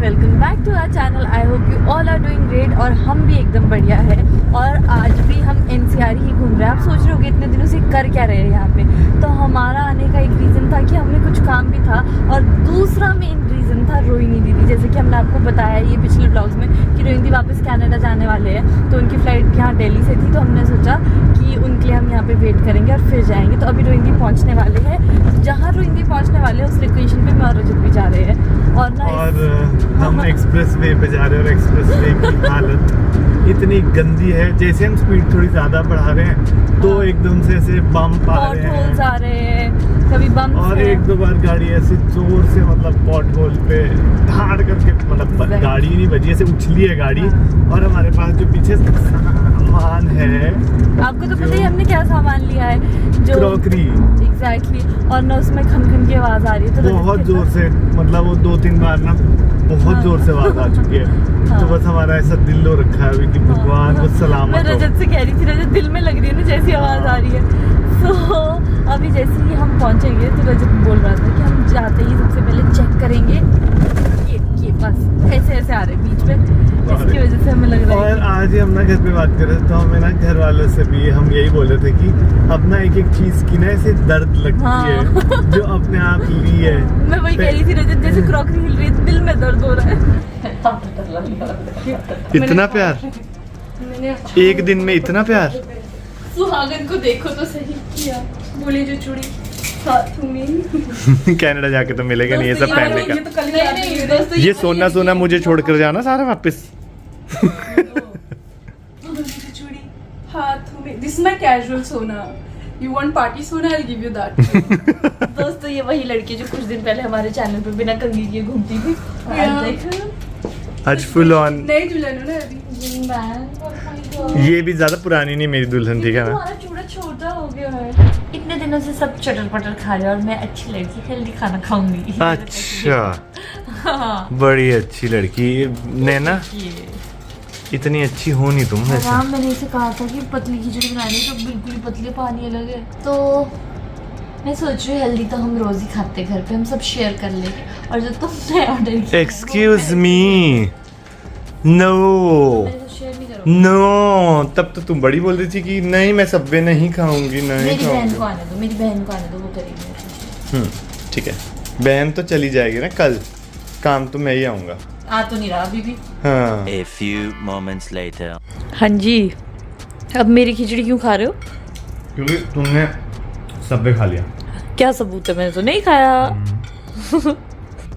Welcome back to our channel. I hope you all are doing great और हम भी एकदम बढ़िया है। और आज भी हम एनसीआर ही घूम रहे हैं। आप सोच रहे होगे इतने दिनों से कर क्या रहे हैं यहाँ पे। तो हमारा आने का एक रीज़न था कि हमने कुछ काम भी था, और दूसरा मेन रीज़न था रोहिणी दीदी। जैसे कि हमने आपको बताया ये पिछले ब्लॉग्स में कि रोहिणी दीदी वापस कनाडा जाने वाले हैं, तो उनकी फ़्लाइट यहाँ दिल्ली से थी, तो हमने सोचा कि उनके लिए हम यहाँ पे वेट करेंगे और फिर जाएंगे। तो अभी रोहिणी दीदी पहुँचने वाले हैं, तो जहाँ रोहिणी दीदी पहुँचने वाले हैं उस लोकेशन पे मैं और रजत भी जा रहे हैं। और हम एक्सप्रेस वे पे जा रहे हैं और एक्सप्रेस वे की हालत इतनी गंदी है। जैसे हम स्पीड थोड़ी ज्यादा बढ़ा रहे हैं तो एकदम से ऐसे बम्प आ रहे हैं, आ रहे हैं, कभी बम्प, और एक दो बार गाड़ी ऐसे जोर से मतलब पॉट होल पे धाड़ करके मतलब गाड़ी नहीं बजी, ऐसे उछली है गाड़ी। और हमारे पास जो पीछे सामान है, आपको तो पता ही हमने क्या सामान लिया है, जो क्रॉकरी। एग्जैक्टली। और ना उसमें खन खन की आवाज आ रही है, तो बहुत जोर से, मतलब वो 2-3 बार ना बहुत जोर से आवाज आ चुकी है। तो बस हमारा ऐसा दिल हो रखा है अभी कि भगवान को सलामत मैं रजत से कह रही थी, रजत दिल में लग रही है ना जैसी आवाज आ रही है। तो अभी जैसे ही हम पहुंचेंगे तो रजत बोल रहा था कि हम जाते ही सबसे पहले चेक करेंगे ये बस ऐसे ऐसे आ रहे बीच में, जिसकी वजह से हमें लग रहा है। और आज ही हम ना घर पे बात कर रहे थे, तो हमें ना घर वालों से भी हम यही बोल रहे थे कि अपना एक एक चीज की ना ऐसे दर्द लगती है जो अपने आप ली है। मैं वही कह रही थी रजत, जैसे क्रॉकरी हिल रही है, दिल में दर्द हो रहा है। इतना प्यार एक दिन में, इतना प्यार। सुहागन को देखो तो सही किया, बोले जो चूड़ी कनाडा जाके तो मिलेगा नहीं ये सब पहनने का। तो नहीं, ये सोना सोना मुझे छोड़कर जाना सारा वापस। चूड़ी हाथ में, दिस माय कैजुअल सोना। You want party सोना? I'll give you that. दोस्तों ये वही लड़की जो कुछ दिन पहले हमारे चैनल पे बिना कंघी किए घूमती थी। आज फुल ऑन नई दुल्हन हो ना अभी। ये भी ज्यादा पुरानी नहीं मेरी दुल्हन, ठीक है ना। तुम्हारा चूड़ा छोटा हो गया है। इतने दिनों से सब चटर पटर खा रहे हैं और मैं अच्छी लड़की हेल्दी खाना खाऊंगी। अच्छा बड़ी अच्छी लड़की नैना, इतनी अच्छी हो नहीं तुम वैसे। राम, मैंने इसे कहा था कि पतली खिचड़ी बनानी, तो बिल्कुल ही पतली, पानी अलग है। तो मैं सोच रही हूँ हेल्दी तो हम रोज ही खाते घर पे, हम सब शेयर कर लेंगे। और जो तुमने ऑर्डर किया, एक्सक्यूज मी, नो नो, तब तो तुम बड़ी बोल रही थी कि नहीं मैं सबवे नहीं खाऊंगी, नहीं मेरी खाऊंगी। बहन को आने दो, मेरी बहन को आने दो, वो करेगी। ठीक है, बहन तो चली जाएगी ना कल, काम तो मैं ही आऊंगा। आ तो नहीं रहा अभी भी। हाँ। A few moments later. हाँ जी, अब मेरी खिचड़ी क्यों खा रहे हो? क्योंकि तुमने सबवे खा लिया। क्या सबूत है? मैंने तो नहीं खाया।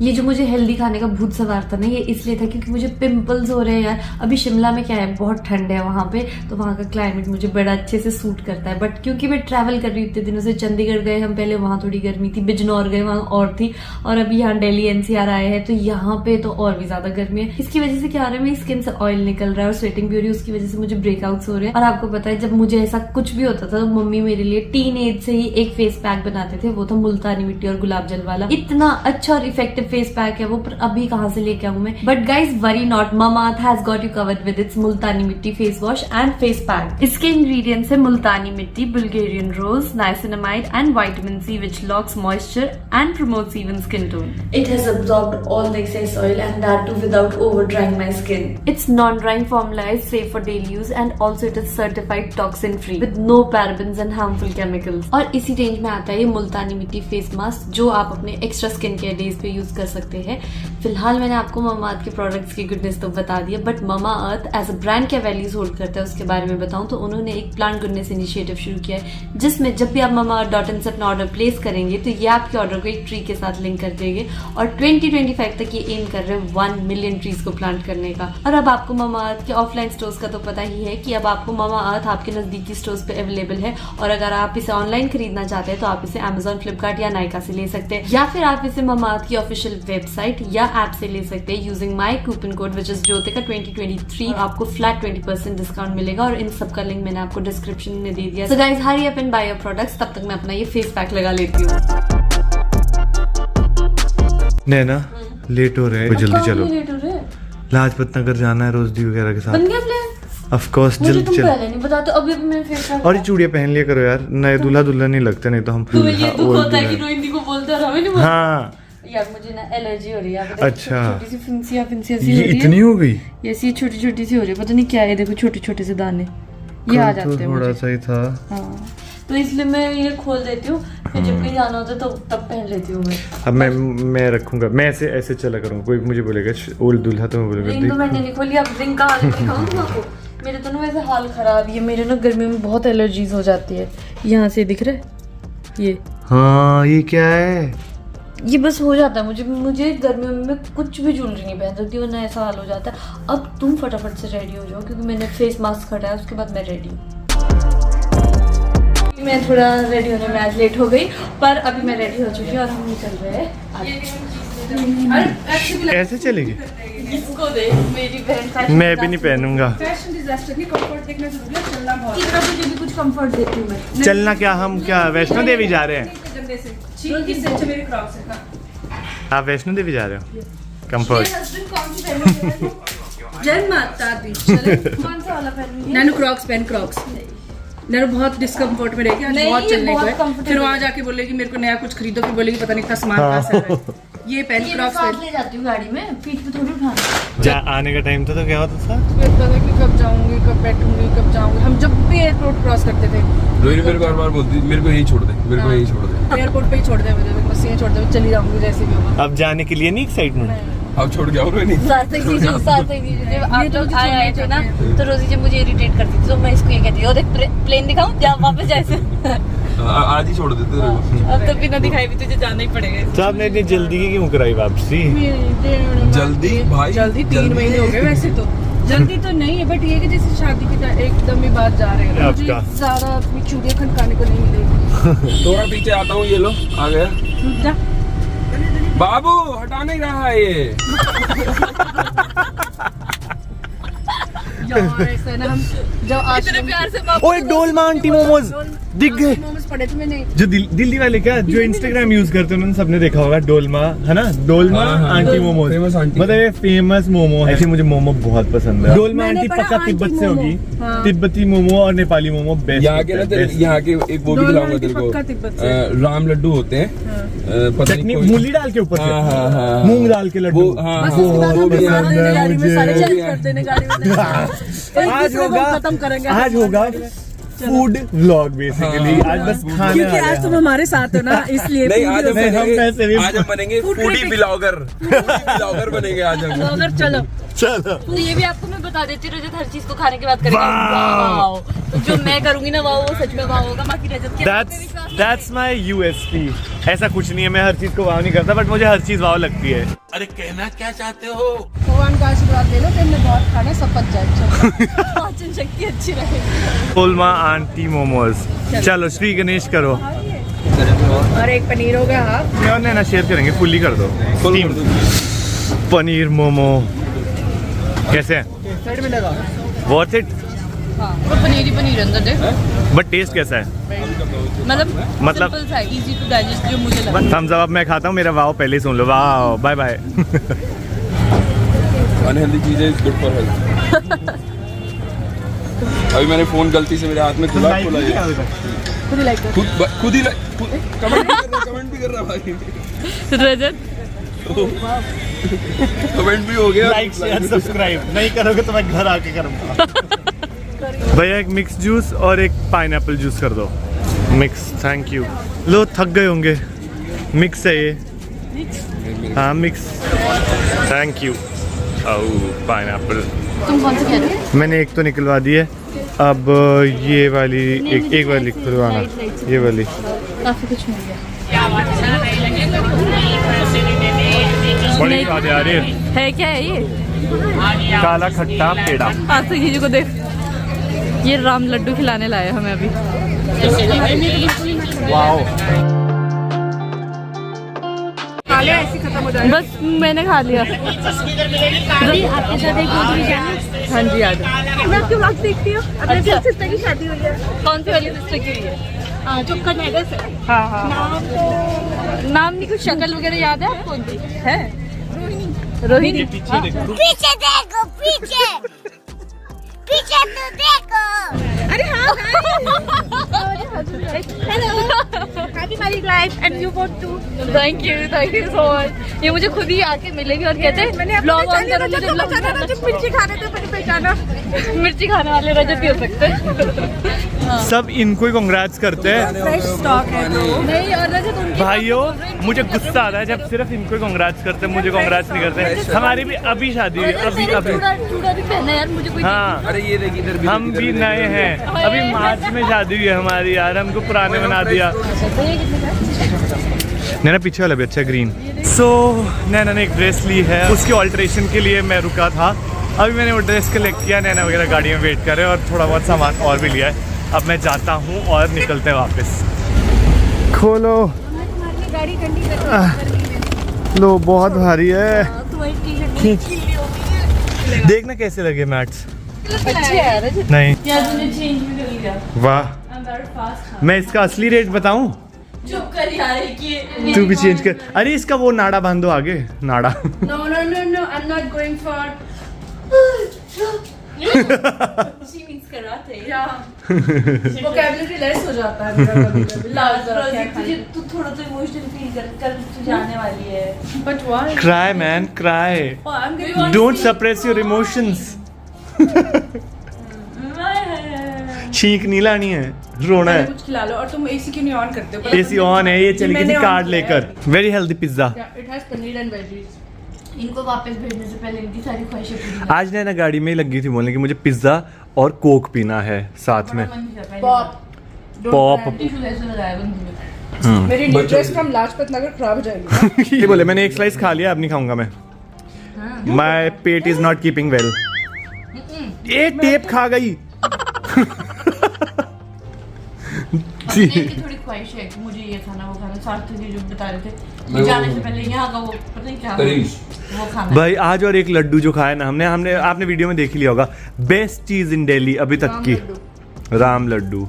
ये जो मुझे हेल्दी खाने का भूत सवार था ना, ये इसलिए था क्योंकि मुझे पिंपल्स हो रहे हैं यार। अभी शिमला में क्या है, बहुत ठंड है वहाँ पे, तो वहाँ का क्लाइमेट मुझे बड़ा अच्छे से सूट करता है। बट क्योंकि मैं ट्रैवल कर रही हूँ इतने दिनों से, चंडीगढ़ गए हम पहले, वहाँ थोड़ी गर्मी थी, बिजनौर गए वहाँ और थी, और अभी यहाँ दिल्ली एनसीआर आए हैं तो यहाँ पे तो और भी ज्यादा गर्मी है। इसकी वजह से क्या हो रहा है, मेरी स्किन से ऑयल निकल रहा है और स्वेटिंग भी हो रही है, उसकी वजह से मुझे ब्रेकआउट्स हो रहे हैं। और आपको पता है जब मुझे ऐसा कुछ भी होता था तो मम्मी मेरे लिए टीन एज से ही एक फेस पैक बनाते थे, वो था मुल्तानी मिट्टी और गुलाब जल वाला। इतना अच्छा और इफेक्टिव फेस पैक है वो, पर अभी कहाँ से लेके आऊं मैं। But guys worry not, Mamaearth has got you covered with its Multani mitti face wash and face pack. इसके इंग्रेडिएंट्स है Multani mitti, Bulgarian rose, niacinamide and vitamin C which locks moisture and promotes even skin tone. It has absorbed all the excess oil and that too without over drying my skin. Its non-drying formula is safe for daily use and also it is certified toxin free with no parabens and harmful chemicals. और इसी range में आता है ये मुल्तानी mitti face mask, जो आप अपने extra skin care days पे यूज कर सकते हैं। फिलहाल मैंने आपको Mamaearth के प्रोडक्ट्स की गुडनेस तो बता दिया, but Mamaearth as a brand क्या वैल्यूज होल्ड करता है उसके बारे में बताऊं तो उन्होंने एक प्लांट गुडनेस इनिशिएटिव शुरू किया है, जिसमें जब भी आप Mamaearth.in से अपना ऑर्डर प्लेस करेंगे तो ये आपके ऑर्डर को एक ट्री के साथ लिंक कर देंगे। और 2025 तक ये एम कर रहे हैं 1 मिलियन ट्रीज को प्लांट करने का। और अब आपको Mamaearth के ऑफलाइन स्टोर्स का तो पता ही है कि अब आपको Mamaearth आपके नजदीकी स्टोर्स पे अवेलेबल है, और अगर आप इसे ऑनलाइन खरीदना चाहते हैं तो आप इसे Amazon, Flipkart या नायका से ले सकते हैं, या फिर आप इसे Mamaearth की ऑफिशियल वेबसाइट या ऐप से ले सकते हैं using my coupon code which is Jyotika 2023। आपको फ्लैट 20% डिस्काउंट मिलेगा और इन सब का लिंक मैंने आपको डिस्क्रिप्शन में दे दिया। So guys hurry up and by your products, तब तक मैं अपना ये फेस पैक लगा लेती हूँ। नैना लेट हो रहे हैं, जल्दी चलो, लाजपत नगर जाना है रोजदी वगैरह के साथ। बन गया प्लान? ऑफ कोर्स जल्दी चलो। पहले नहीं बताते, अभी मैं फेस पैक। और ये चूड़ियां पहन लिया करो यार, नए दूल्हा दुल्हन नहीं लगते, नहीं तो हम तुम्हें ये दुख होता है कि रोहिणी को बोलते रहो नहीं। हाँ यार मुझे ना एलर्जी हो रही है। अच्छा। छोटी सी फिंसिया सी हो ये रही है। इतनी हो गई? ये ऐसी छोटी छोटी सी हो रही है, पता नहीं क्या है। देखो छोटे छोटे से दाने ये आ जाते हैं थोड़ा मुझे। सा ही था। हाँ तो इसलिए मैं ये खोल देती हूँ, फिर जब कहीं जाना होता है तो तब पहन लेती हूँ मैं। अब मैं रखूंगा, मैं ऐसे चला करूँगा। कोई मुझे बोलेगा ओल्ड दूल्हा तो मैं रिंग तो बोलेगा मैंने नहीं खोली, अब रिंग कहाँ से दिखाऊं तुमको? मेरे तो ना वैसे हाल खराब है, मेरे ना गर्मी में बहुत एलर्जीज हो जाती है। यहाँ से दिख रहा है ये? हाँ ये क्या है? ये बस हो जाता है मुझे गर्मियों में कुछ भी ज्वेलरी नहीं पहन सकती वरना ऐसा हाल हो जाता है। अब तुम फटाफट से रेडी हो जाओ क्योंकि मैंने फेस मास्क हटाया, उसके बाद मैं रेडी हूँ। मैं थोड़ा रेडी होने में आज लेट हो गई, पर अभी मैं रेडी हो चुकी हूँ और हम निकल रहे हैं। कैसे चलेगी? इसको देख, मेरी बहन मैं भी नहीं पहनूंगा। फैशन डिजास्टर नहीं, कंफर्ट देखना जरूरी है, चलना बहुत इतना मुझे भी कुछ कंफर्ट देती हूँ मैं। चलना क्या, हम क्या वैष्णो देवी जा रहे हैं? गंदे से ठीक, इससे अच्छे मेरे क्रॉक्स है। आप वैष्णो देवी जा रहे हो? कंफर्ट। हस्बैंड कौन सी पहनूंगी? जय माता दी। चले कौन सा वाला पहनूंगी? नैनो क्रॉक्स पहन, क्रॉक्स। नैनो बहुत डिस्कम्फर्ट में रहेगी आज, नहीं, बहुत ये चलने को बहुत है। comfortable फिर वहाँ है। जाके बोलेगी मेरे को नया कुछ खरीदो, फिर बोलेगी पता नहीं इतना सामान कहाँ से आ रहा है। ये पहन, ये मैं क्रॉक्स साथ पहन। ले जाती हूँ गाड़ी में, पीठ पे थोड़ी उठाना। आने का टाइम था तो क्या होता था? फिर पता है कि कब जाऊंगी, कब बैठूंगी, कब जाऊंगी। हम जब भी एयरपोर्ट क्रॉस करते थे, रोहिणी मेरे को हर बार बोलती मेरे को यही छोड़ दे, मेरे को यही छोड़ दे। एयरपोर्ट पे ही छोड़ दे मुझे, बस यहीं छोड़ दे, चली जाऊंगी जैसे भी होगा। अब जाने के लिए नहीं एक्साइटमेंट? अब छोड़ के आओ रोहिणी। सार्थक जी जब आप ये तो लोग मुझे आए छोड़ना थे ना चाहिए। तो रोजी जब मुझे इरिटेट करती थी तो मैं इसको ये कहती थी, और देख प्लेन दिखाऊं जा वापस जैसे। आज ही छोड़ देते तेरे को। अब तो बिना दिखाई भी तुझे जाना ही पड़ेगा। तो आपने इतनी जल्दी की क्यों कराई वापसी? जल्दी भाई, जल्दी 3 जल्दी। महीने हो गए वैसे तो। जल्दी तो नहीं है, बट ये कि जैसे शादी की एकदम ही बाद जा रहे हैं ना, मुझे आपका? ज्यादा अपनी चूड़ियां खनकाने को नहीं मिलेगी। थोड़ा पीछे आता हूँ, ये लो आ गया। जा। बाबू हटा नहीं रहा है ये। यार ऐसे ना हम जब इतने प्यार से ओए डोलमा आंटी मोमोज दिख गए। मोमोज पड़े थे मैंने। जो दिल्ली वाले क्या, जो इंस्टाग्राम यूज करते हैं उन्होंने सबने देखा होगा डोलमा, है ना? डोलमा हाँ, हाँ, आंटी मोमोज, famous आंटी। मतलब ये फेमस मोमो है। ऐसे मुझे मोमो बहुत पसंद है। डोलमा मैंने आंटी पढ़ा पक्का आंटी तिब्बत से मोमो। होगी। हाँ। तिब्बती मोमो और नेपाली मोमो बेस्ट यहाँ के ना तेरे, यहाँ के एक वो भी डोलमा खिलाऊंगा आंटी तेरे को। पक्का तिब्बत से। राम लड्डू होते हैं, पता चटनी नहीं कोई- मूली डाल के ऊपर से, हाँ, हाँ, हाँ। मूंग डाल के लड्डू। वो हाँ, बस हाँ, उसके बाद वो हम भी सारे है। गाड़ी में सारे मुझे- चेक करते हैं गाड़ी में। आज होगा, खत्म करेंगे आज होगा फूड व्लॉग बेसिकली। हाँ, आज बस food खाने क्योंकि वाले आज हैं तुम हम। हमारे साथ हो ना, इसलिए नहीं आज हम नहीं, हम बनेंगे, पैसे भी- आज हम बनेंगे Food foodie critic। Blogger. Blogger बनेंगे आज हम। अगर चलो चलो तो ये भी आपको मैं बता देती हूँ, रजत हर चीज को खाने के बाद करेगा वाव। तो जो मैं करूंगी ना वाव वो सच में वाव होगा। बाकी रजत के That's my USP। ऐसा कुछ नहीं है, मैं हर चीज को वाव नहीं करता, बट मुझे हर चीज वाव लगती है। अरे कहना क्या चाहते हो? भगवान का आशीर्वाद ले लो कि हमने बहुत खाना सब पच जाए। चलो। पाचन शक्ति अच्छी रहे। डोलमा आंटी मोमोज। चलो श्री गणेश करो। और एक पनीर हो गया हाफ। मैं और नैना शेयर करेंगे, फुल्ली कर दो। Steam पनीर मोमो कैसे है? साइड में लगा। Worth it? वो पनीर ही पनीर अंदर देख, बट टेस्ट कैसा है? मतलब सिंपल सा इजी टू डाइजेस्ट जो मुझे लगा। थम्स अप मैं खाता हूँ, मेरा वाव पहले ही सुन लो। वाव बाय बाय। अनहेल्दी चीजें इज गुड फॉर हेल्थ। अभी मैंने फोन गलती से मेरे हाथ में खुला खुला ये खुद ही लाइक कर। खुद ही कमेंट भी कर रहा भाई। रजत कमेंट भी हो गया। लाइक शेयर सब्सक्राइब नहीं करोगे तो मैं घर आके करूँगा। भैया एक मिक्स जूस और एक पाइनएप्पल जूस कर दो। Mix, thank you. लो थक गए होंगे, मिक्स है ये। हाँ मिक्स, थैंक यू। पाइनएप्पल तुम कौन सी कह रहे हो? मैंने एक तो निकलवा दी है, अब ये वाली एक वाली खुलवाना, ये वाली। काफी कुछ मिल गया। बड़ी स्वाद आ रही है। है क्या है ये? काला खट्टा पेड़ा। आज तो जीजू को देख, ये राम लड्डू खिलाने लाए हमें अभी। वाओ खा ले, ऐसे खत्म हो जाएगा। बस मैंने खा लिया। आपके साथ एक और भी जाना। हाँ जी आ जाओ। मैं आपके व्लॉग देखती हूँ। अपने अच्छा। सिस्टर की शादी हुई है। कौन सी वाली सिस्टर की हुई है? जो कनेडा से। हाँ हाँ। नाम नहीं, कुछ शक्ल वगैरह याद है आपको उनकी? है रोहिणी। पीछे देखो। पीछे देखो, पीछे पीछे तो देखो। अरे हाँ hello happy married life and you want to. Thank you so much. ये मुझे खुद ही आके मिलेगी और कहते हैं ब्लॉग ऑन करो, मुझे मिर्ची खाने तो मैंने पहचाना मिर्ची खाने वाले रजत भी हो सकते हैं। सब इनको ही कांग्रेट्स करते हैं। फ्रेश स्टॉक है तो नहीं। और रजत उनके भाइयों मुझे गुस्सा आता है जब सिर्फ इनको ही कांग्रेट्स करते हैं, मुझे कांग्रेट्स नहीं करते। हमारी भी अभी शादी हुई, अभी चूड़ा भी पहना यार मुझे कोई। हाँ अरे ये देखिए इधर भी हम भी नए हैं, अभी मार्च में शादी हुई है हमारी यार, हमको पुराने बना दिया। नैना पीछे वाला भी अच्छा ग्रीन। सो नैना ने एक ड्रेस ली है, उसकी ऑल्ट्रेशन के लिए मैं रुका था। अभी मैंने वो ड्रेस कलेक्ट किया, नैना वगैरह गाड़ी में वेट कर रहे हैं और थोड़ा बहुत सामान और भी लिया है। अब मैं जाता हूँ और निकलते हैं वापस। खोलो गाड़ी ठंडी कर लो, बहुत भारी है। तुम्हारी टी-शर्ट देखना कैसे लगे मैट्स। अच्छे है रजत। नहीं यार तूने चेंज भी कर लिया। वाह, मैं इसका असली रेट बताऊं? चुप कर यार कि तू भी चेंज कर। अरे इसका वो नाड़ा बांधो आगे, नाड़ा। No no no no I am not going for she means karate या वोकैबुलरी लेस हो जाता है मेरा कभी-कभी। तुझे तू थोड़ा तो इमोशनल फील कर तू जाने वाली है। But why cry man cry, I am getting don't suppress your emotions. चीख नहीं लानी है, रोना है। कुछ खिला लो। और तुम एसी क्यों नहीं ऑन करते हो? एसी ऑन है, ये चली मैंने किसी on कार्ड किया लेकर। Very healthy pizza. It has paneer and veggies. इनको वापस भेजने से पहले इनकी सारी ख्वाहिशें पूरी आज नैना गाड़ी में ही लगी थी बोलने की मुझे पिज्जा और कोक पीना है साथ में। Pop pop. मेरी ड्रेस फ्रॉम लाजपत नगर खराब हो जाएगी। ये बोले मैंने एक स्लाइस खा लिया, अब नहीं खाऊंगा मैं। My pet is not keeping well. ये टेप खा गई। अपने की थोड़ी ख्वाहिश है कि मुझे ये खाना वो खाना। सार्थक जी जो बता रहे थे ये जाने से पहले यहाँ का वो पता नहीं क्या वो खाना। भाई आज और एक लड्डू जो खाया ना हमने आपने वीडियो में देख लिया होगा, बेस्ट चीज इन दिल्ली अभी तक की, राम लड्डू।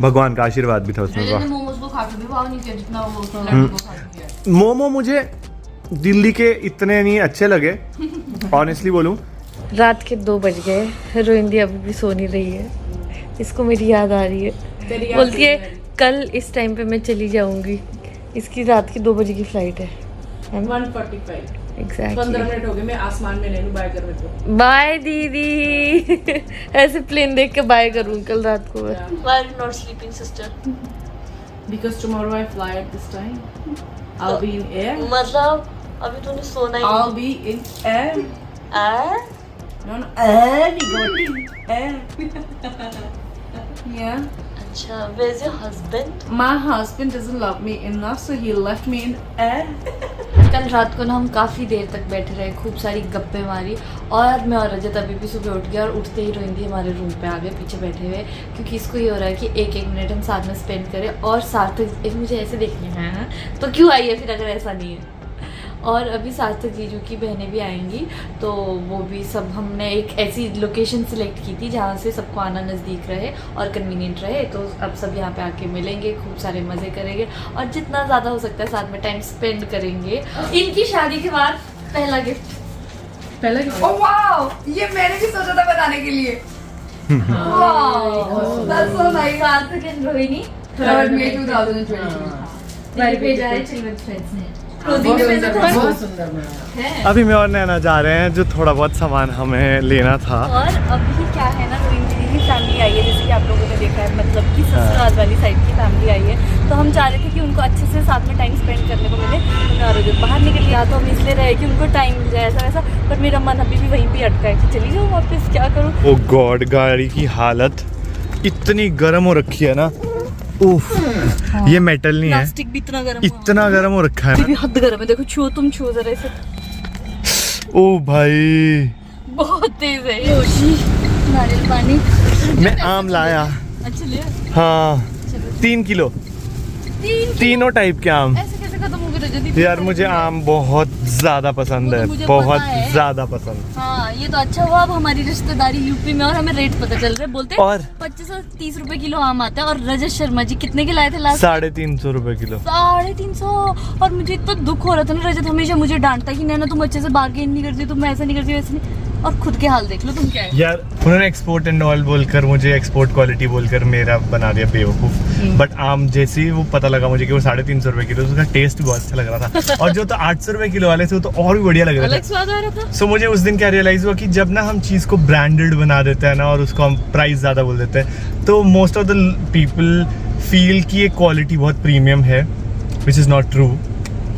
भगवान का आशीर्वाद भी था उसमें। मैंने मोमोज को खा के भी वाव नहीं किया जितना वो लड्डू को खा के किया। मोमो मुझे दिल्ली के इतने नहीं अच्छे लगे, ऑनेस्टली बोलूं। रात के 2 बज गए, रोहिंदी अभी भी सो नहीं रही है। इसको मेरी याद आ रही है, बोलती है कल इस टाइम पे मैं चली जाऊंगी। इसकी रात की 2 बजे की फ्लाइट है। 1:45 एग्जैक्टली 15 मिनट हो गए। मैं आसमान में ले लूं बाय कर मेरे बाय दीदी। ऐसे प्लेन देख के बाय करूँ कल रात को। Why are you not sleeping, sister? because tomorrow I fly at this time. I'll be in air. मतलब अभी तूने सोना ही I'll be in air. No, air. Air. Yeah. अच्छा, where's your husband? My husband doesn't love me enough, so he left me in air. कल रात को ना हम काफ़ी देर तक बैठे रहे, खूब सारी गप्पे मारी। और मैं और रजत अभी भी सुबह उठ गया और उठते ही रोहिंदी हमारे रूम पे आ गए पीछे बैठे हुए, क्योंकि इसको ये हो रहा है कि एक मिनट हम साथ में स्पेंड करें। और सार्थक एक मुझे ऐसे देखने हैं तो क्यों आई है फिर अगर ऐसा नहीं है। और अभी सार्थक जीजू की बहनें भी आएंगी, तो वो भी सब हमने एक ऐसी लोकेशन सिलेक्ट की थी जहाँ से सबको आना नज़दीक रहे और कन्वीनियंट रहे। तो अब सब यहाँ पे आके मिलेंगे, खूब सारे मज़े करेंगे और जितना ज़्यादा हो सकता है साथ में टाइम स्पेंड करेंगे। इनकी शादी के बाद पहला गिफ्ट। पहले ओह वाओ, ये मैंने भी सोचा था बताने के लिए। Wow that's so nice. सार्थक एंड रोहिणी थर्ड मे 2022 मेरे भेजा है चिल्ड्रन फ्रेंड्स ने। बहुत सुंदर है। अभी मैं और नैना जा रहे हैं, जो थोड़ा बहुत सामान हमें लेना था। और अभी क्या है ना, रोहिणी दीदी की फैमिली आई है, जैसे कि आप लोगों ने देखा है, मतलब कि ससुराल वाली साइड की फैमिली आई है। तो हम चाह रहे थे कि उनको अच्छे से साथ में टाइम स्पेंड करने को मिले। तो मैं और जब बाहर निकल गया तो हम इसलिए रहे कि उनको टाइम मिल जाए ऐसा वैसा, पर मेरा मन अभी भी वहीं पर अटका है कि चली जाऊँ वापस, क्या करूँ। ओ गॉड, गाड़ी की हालत इतनी गर्म हो रखी है ना। उफ, ये मेटल नहीं है, प्लास्टिक भी इतना गर्म, इतना गर्म हो रखा है अभी ना। भी हद गर्म है। देखो छुओ, तुम छुओ जरा इसे, ओ भाई बहुत तेज है। योशी नारियल पानी मैं आम लाया। अच्छा लिया। हाँ 3 किलो, तीनों टाइप के आम। ऐसे कैसे खत्म हो गए रजत? यार मुझे आम बहुत ज्यादा पसंद वो तो है, मुझे बहुत पता है। ज्यादा पसंद। हाँ ये तो अच्छा हुआ, अब हमारी रिश्तेदारी यूपी में और हमें रेट पता चल रहा है। बोलते हैं और 25 और 30 रुपए किलो आम आता है। और रजत शर्मा जी कितने के लाए थे लास्ट? 350 रुपए किलो। 350। और मुझे इतना दुख हो रहा था ना, रजत हमेशा मुझे डांटता कि नैना तुम अच्छे से बार्गेन नहीं करती, तुम ऐसा नहीं करती वैसे नहीं। और खुद के हाल देख लो तुम क्या है। यार उन्होंने एक्सपोर्ट एंड ऑल बोलकर मुझे एक्सपोर्ट क्वालिटी बोलकर मेरा बना दिया बेवकूफ। बट आम जैसे ही वो पता लगा मुझे कि वो 350 रुपए किलो, उसका टेस्ट भी बहुत अच्छा लग रहा था। और जो तो 800 रुपए किलो वाले थे वो तो और भी बढ़िया लग रहा अलग था। स्वाद आ रहा था। सो मुझे उस दिन क्या रियलाइज हुआ कि जब ना हम चीज को ब्रांडेड बना देते हैं ना और उसको हम प्राइस ज्यादा बोल देते हैं, तो most of the people feel कि ये क्वालिटी बहुत प्रीमियम है, विच इज नॉट ट्रू।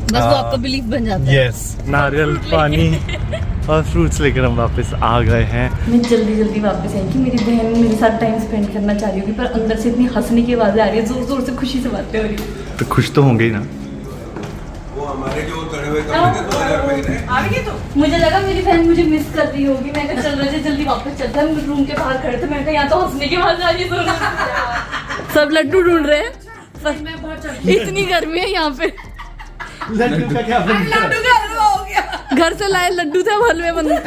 बस वो आपका बिलीफ बन जाता है। यस, नारियल पानी और फ्रूट्स लेकर हम वापस आ गए हैं। मैं जल्दी जल्दी वापस आई कि मेरी बहन मेरे साथ टाइम स्पेंड करना चाह रही होगी, पर अंदर से इतनी हंसने की आवाज़ आ रही है, जोर जोर से खुशी से बातें हो रही है। तो खुश तो होंगे ही ना। वो हमारे जो तड़े हुए कपड़े थे 2000 रुपए के आ गई तो मुझे लगा मेरी बहन मुझे मिस कर रही होगी, मैं कहा चल रहे जल्दी वापस चलते हैं। हम रूम के बाहर खड़े थे, मैं कहा यहाँ तो हंसने की आवाज़ आ रही है जोर से। सब लड्डू ढूंढ रहे हैं, पर इतनी गर्मी है यहाँ पे। लड्डू का क्या बन गया? लड्डू का हलवा हो गया। घर से लाए लड्डू थे,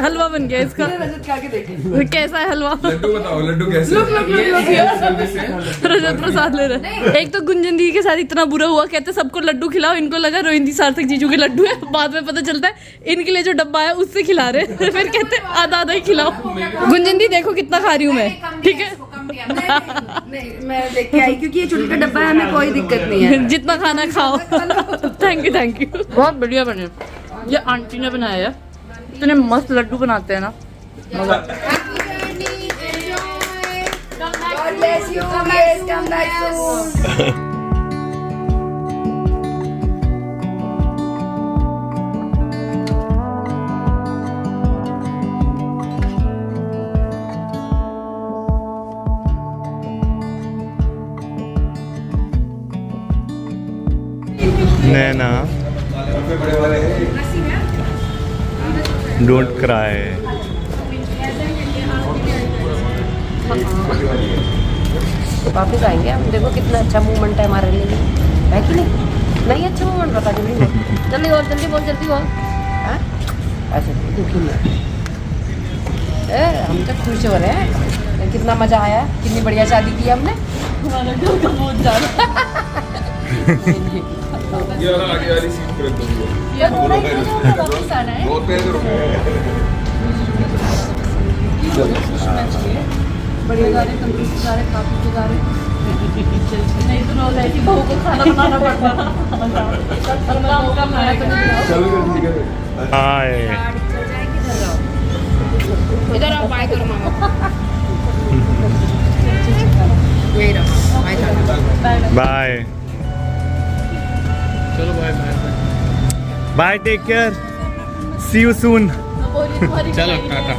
हलवा बन गया इसका। रजत खा के देखे कैसा है हलवा? लड्डू बताओ, लड्डू कैसे? रजत प्रसाद ले रहे। एक तो गुंजन दी के साथ इतना बुरा हुआ, कहते सबको लड्डू खिलाओ, इनको लगा रोहिंदी सार्थक जीजू के लड्डू है, बाद में पता चलता है इनके लिए जो डब्बा है उससे खिला रहे। फिर कहते आधा आधा ही खिलाओ। गुंजन दी देखो कितना खा रही हूँ मैं, ठीक है? नहीं मैं लेके आई क्योंकि ये चुटकी का डब्बा है, हमें कोई दिक्कत नहीं है। जितना खाना खाओ। Thank you thank you. बहुत बढ़िया बने, ये आंटी ने बनाया है, इतने मस्त लड्डू बनाते हैं ना, मजा। God bless you. Yes, come back soon. Naina, don't cry. वापस आएंगे हम, देखो कितना अच्छा मूवमेंट है हमारे लिए, है कि नहीं? नहीं अच्छा मूवमेंट बता दे जल्दी बोल, जल्दी बोल, जल्दी बोल। हाँ ऐसे दुखी नहीं है, हम तो खुश हो रहे हैं। कितना मजा आया, कितनी बढ़िया शादी की हमने। हमारा घर का बहुत ज्यादा। ये वाला आगे वाली सीट पर रख दो। ये थोड़ा ही मुझे वापस आना है। बहुत तेज रुको। बढ़िया जा रहे, तंदुरुस्त जा रहे, काफी के जा रहे। नहीं तो रोज ऐसी बहू को खाना बनाना पड़ता था। चलो ठीक है। हाय, इधर आओ, बाय करो मामा। यही रहो, बाय करो। बाय। चलो bye bye. Bye, take care, see you soon. चलो टाटा।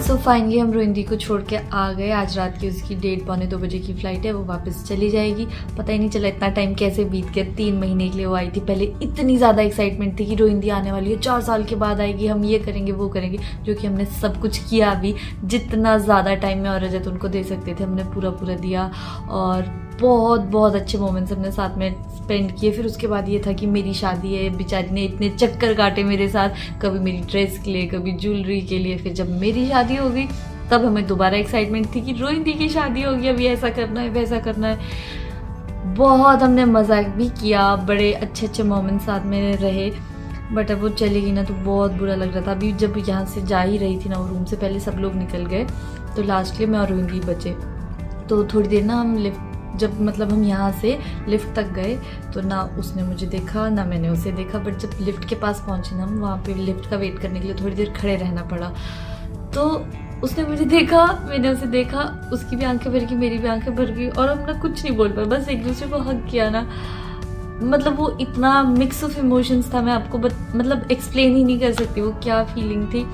सो फाइनली हम रोहिंदी को छोड़ के आ गए। आज रात की उसकी 1:30-2 बजे की फ्लाइट है, वो वापस चली जाएगी। पता ही नहीं चला इतना टाइम कैसे बीत गया। 3 महीने के लिए वो आई थी। पहले इतनी ज़्यादा एक्साइटमेंट थी कि रोहिंदी आने वाली है, 4 साल के बाद आएगी, हम ये करेंगे वो करेंगे, जो कि हमने सब कुछ किया भी। जितना ज़्यादा टाइम में और रजत उनको दे सकते थे हमने पूरा पूरा दिया, और बहुत बहुत अच्छे मोमेंट्स हमने साथ में स्पेंड किए। फिर उसके बाद ये था कि मेरी शादी है, बेचारी ने इतने चक्कर काटे मेरे साथ, कभी मेरी ड्रेस के लिए, कभी ज्वेलरी के लिए। फिर जब मेरी शादी हो गई तब हमें दोबारा एक्साइटमेंट थी कि रोहिंदी की शादी होगी, अभी ऐसा करना है वैसा करना है। बहुत हमने मजाक भी किया, बड़े अच्छे अच्छे मोमेंट्स साथ में रहे। बट अब वो चली गई ना तो बहुत बुरा लग रहा था। अभी जब यहाँ से जा ही रही थी ना, वो रूम से पहले सब लोग निकल गए, तो लास्टली मैं और रोहिंदी बचे। तो थोड़ी देर ना हम लिफ्ट, जब मतलब हम यहाँ से लिफ्ट तक गए तो ना उसने मुझे देखा ना मैंने उसे देखा। बट जब लिफ्ट के पास पहुँचे ना, हम वहाँ पे लिफ्ट का वेट करने के लिए थोड़ी देर खड़े रहना पड़ा। तो उसने मुझे देखा, मैंने उसे देखा, उसकी भी आंखें भर गई, मेरी भी आंखें भर गई, और हम ना कुछ नहीं बोल पाए, बस एक दूसरे को हग किया ना। मतलब वो इतना मिक्स ऑफ इमोशंस था, मैं आपको मतलब एक्सप्लेन ही नहीं कर सकती वो क्या फीलिंग थी।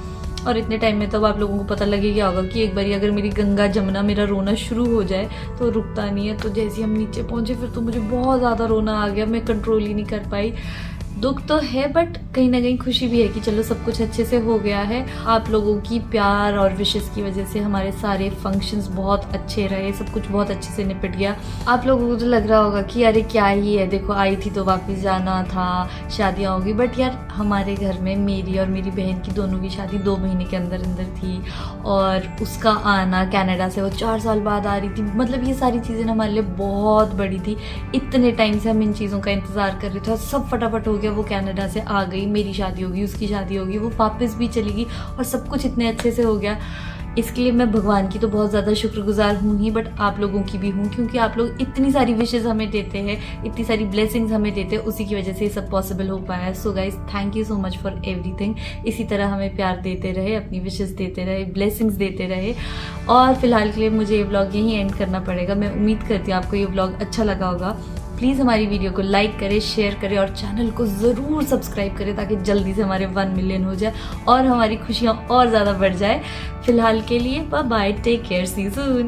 और इतने टाइम में तब आप लोगों को पता लगे क्या होगा कि एक बार अगर मेरी गंगा जमुना मेरा रोना शुरू हो जाए तो रुकता नहीं है। तो जैसे हम नीचे पहुंचे फिर तो मुझे बहुत ज़्यादा रोना आ गया, मैं कंट्रोल ही नहीं कर पाई। दुख तो है बट कहीं ना कहीं खुशी भी है कि चलो सब कुछ अच्छे से हो गया है। आप लोगों की प्यार और विशेस की वजह से हमारे सारे फंक्शंस बहुत अच्छे रहे, सब कुछ बहुत अच्छे से निपट गया। आप लोगों को तो लग रहा होगा कि अरे क्या ही है, देखो आई थी तो वापस जाना था, शादियाँ होगी, बट यार हमारे घर में मेरी और मेरी बहन की दोनों की शादी 2 महीने के अंदर अंदर थी और उसका आना कनाडा से वो 4 साल बाद आ रही थी। मतलब ये सारी चीज़ें हमारे लिए बहुत बड़ी थी। इतने टाइम से हम इन चीज़ों का इंतज़ार कर रहे थे और सब फटाफट हो गया। वो कनाडा से आ गई, मेरी शादी होगी, उसकी शादी होगी, वो वापस भी चलेगी और सब कुछ इतने अच्छे से हो गया। इसके लिए मैं भगवान की तो बहुत ज़्यादा शुक्रगुजार हूँ ही, बट आप लोगों की भी हूँ, क्योंकि आप लोग इतनी सारी विशेस हमें देते हैं, इतनी सारी ब्लेसिंग्स हमें देते हैं, उसी की वजह से ये सब पॉसिबल हो पाया है। So guys thank you so much for everything. इसी तरह हमें प्यार देते रहे, अपनी विशेस देते रहे, ब्लेसिंग्स देते रहे। और फिलहाल के लिए मुझे ये व्लॉग यहीं एंड करना पड़ेगा। मैं उम्मीद करती हूँ आपको ये व्लॉग अच्छा लगा होगा। प्लीज़ हमारी वीडियो को लाइक करें, शेयर करें और चैनल को ज़रूर सब्सक्राइब करें ताकि जल्दी से हमारे 1 मिलियन हो जाए और हमारी खुशियाँ और ज़्यादा बढ़ जाए। फिलहाल के लिए bye bye, take care, see you soon.